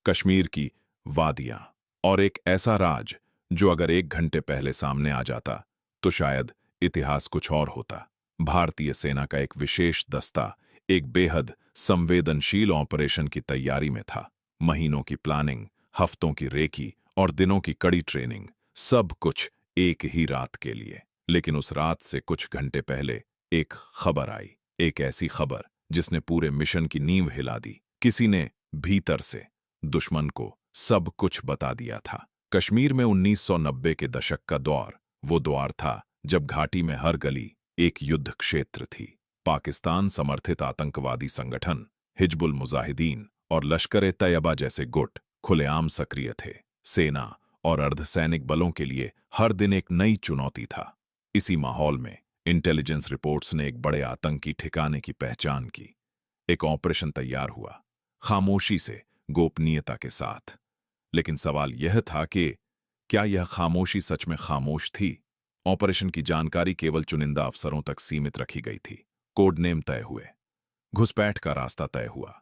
कश्मीर की वादियां और एक ऐसा राज जो अगर 1 घंटे पहले सामने आ जाता तो शायद इतिहास कुछ और होता। भारतीय सेना का एक विशेष दस्ता एक बेहद संवेदनशील ऑपरेशन की तैयारी में था। महीनों की प्लानिंग, हफ्तों की रेकी और दिनों की कड़ी ट्रेनिंग, सब कुछ एक ही रात के लिए। लेकिन उस रात से कुछ घंटे पहले एक खबर आई, एक ऐसी खबर जिसने पूरे मिशन की नींव हिला दी। किसी ने भीतर से दुश्मन को सब कुछ बता दिया था। कश्मीर में 1990 के दशक का दौर वो दौर था जब घाटी में हर गली एक युद्ध क्षेत्र थी। पाकिस्तान समर्थित आतंकवादी संगठन हिजबुल मुजाहिदीन और लश्कर-ए-तैयबा जैसे गुट खुलेआम सक्रिय थे। सेना और अर्धसैनिक बलों के लिए हर दिन एक नई चुनौती था। इसी माहौल में इंटेलिजेंस रिपोर्ट्स ने एक बड़े आतंकी ठिकाने की पहचान की। एक ऑपरेशन तैयार हुआ, खामोशी से, गोपनीयता के साथ। लेकिन सवाल यह था कि क्या यह खामोशी सच में खामोश थी? ऑपरेशन की जानकारी केवल चुनिंदा अफसरों तक सीमित रखी गई थी। कोड नेम तय हुए, घुसपैठ का रास्ता तय हुआ,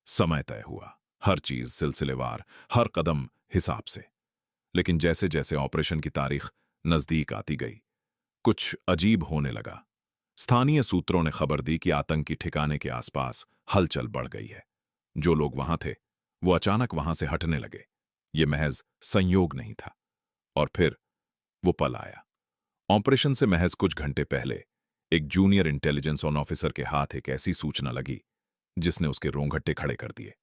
समय तय हुआ, हर चीज सिलसिलेवार, हर कदम हिसाब से। लेकिन जैसे जैसे ऑपरेशन की तारीख नजदीक आती गई, कुछ अजीब होने लगा। स्थानीय सूत्रों ने खबर दी कि आतंकी ठिकाने के आसपास हलचल बढ़ गई है। जो लोग वहां थे वो अचानक वहां से हटने लगे। ये महज संयोग नहीं था। और फिर वो पल आया। ऑपरेशन से महज कुछ घंटे पहले एक जूनियर इंटेलिजेंस ऑफिसर के हाथ एक ऐसी सूचना लगी जिसने उसके रोंगटे खड़े कर दिए।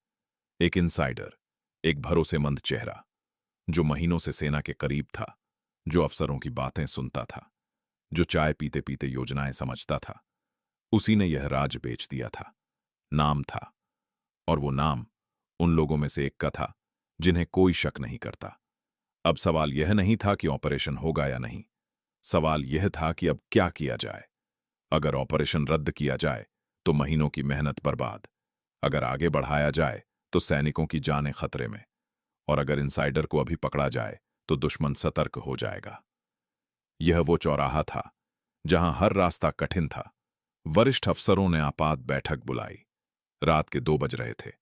एक इनसाइडर, एक भरोसेमंद चेहरा जो महीनों से सेना के करीब था, जो अफसरों की बातें सुनता था, जो चाय पीते पीते योजनाएं समझता था, उसी ने यह राज बेच दिया था। नाम था, और वो नाम उन लोगों में से एक का था जिन्हें कोई शक नहीं करता। अब सवाल यह नहीं था कि ऑपरेशन होगा या नहीं, सवाल यह था कि अब क्या किया जाए। अगर ऑपरेशन रद्द किया जाए तो महीनों की मेहनत बर्बाद, अगर आगे बढ़ाया जाए तो सैनिकों की जानें खतरे में, और अगर इनसाइडर को अभी पकड़ा जाए तो दुश्मन सतर्क हो जाएगा। यह वो चौराहा था जहां हर रास्ता कठिन था। वरिष्ठ अफसरों ने आपात बैठक बुलाई। रात के 2 बज रहे थे।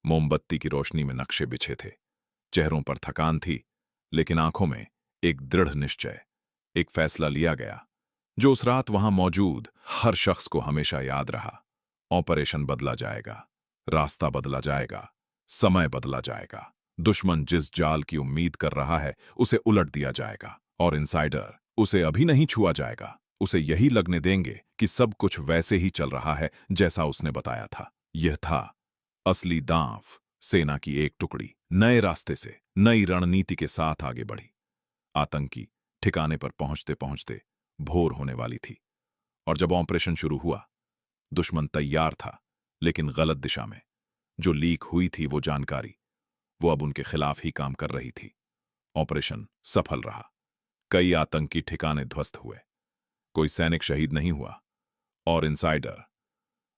मोमबत्ती की रोशनी में नक्शे बिछे थे। चेहरों पर थकान थी, लेकिन आंखों में एक दृढ़ निश्चय। एक फैसला लिया गया जो उस रात वहां मौजूद हर शख्स को हमेशा याद रहा। ऑपरेशन बदला जाएगा, रास्ता बदला जाएगा, समय बदला जाएगा। दुश्मन जिस जाल की उम्मीद कर रहा है उसे उलट दिया जाएगा, और इनसाइडर उसे अभी नहीं छुआ जाएगा। उसे यही लगने देंगे कि सब कुछ वैसे ही चल रहा है जैसा उसने बताया था। यह था असली दांव। सेना की एक टुकड़ी नए रास्ते से, नई रणनीति के साथ आगे बढ़ी। आतंकी ठिकाने पर पहुंचते पहुंचते भोर होने वाली थी, और जब ऑपरेशन शुरू हुआ, दुश्मन तैयार था, लेकिन गलत दिशा में। जो लीक हुई थी वो जानकारी, वो अब उनके खिलाफ ही काम कर रही थी। ऑपरेशन सफल रहा। कई आतंकी ठिकाने ध्वस्त हुए, कोई सैनिक शहीद नहीं हुआ, और इनसाइडर,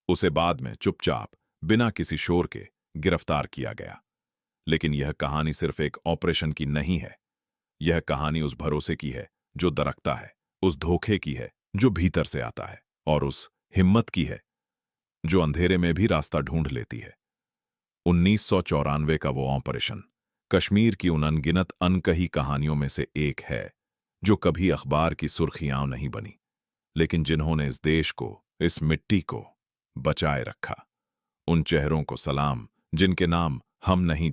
उसे बाद में चुपचाप बिना किसी शोर के गिरफ्तार किया गया। लेकिन यह कहानी सिर्फ एक ऑपरेशन की नहीं है। यह कहानी उस भरोसे की है जो दरकता है, उस धोखे की है जो भीतर से आता है, और उस हिम्मत की है जो अंधेरे में भी रास्ता ढूंढ लेती है। 1994 का वो ऑपरेशन कश्मीर की उन अनगिनत अनकही कहानियों में से एक है जो कभी अखबार की सुर्खियां नहीं बनी, लेकिन जिन्होंने इस देश को, इस मिट्टी को बचाए रखा। उन चेहरों को सलाम जिनके नाम हम नहीं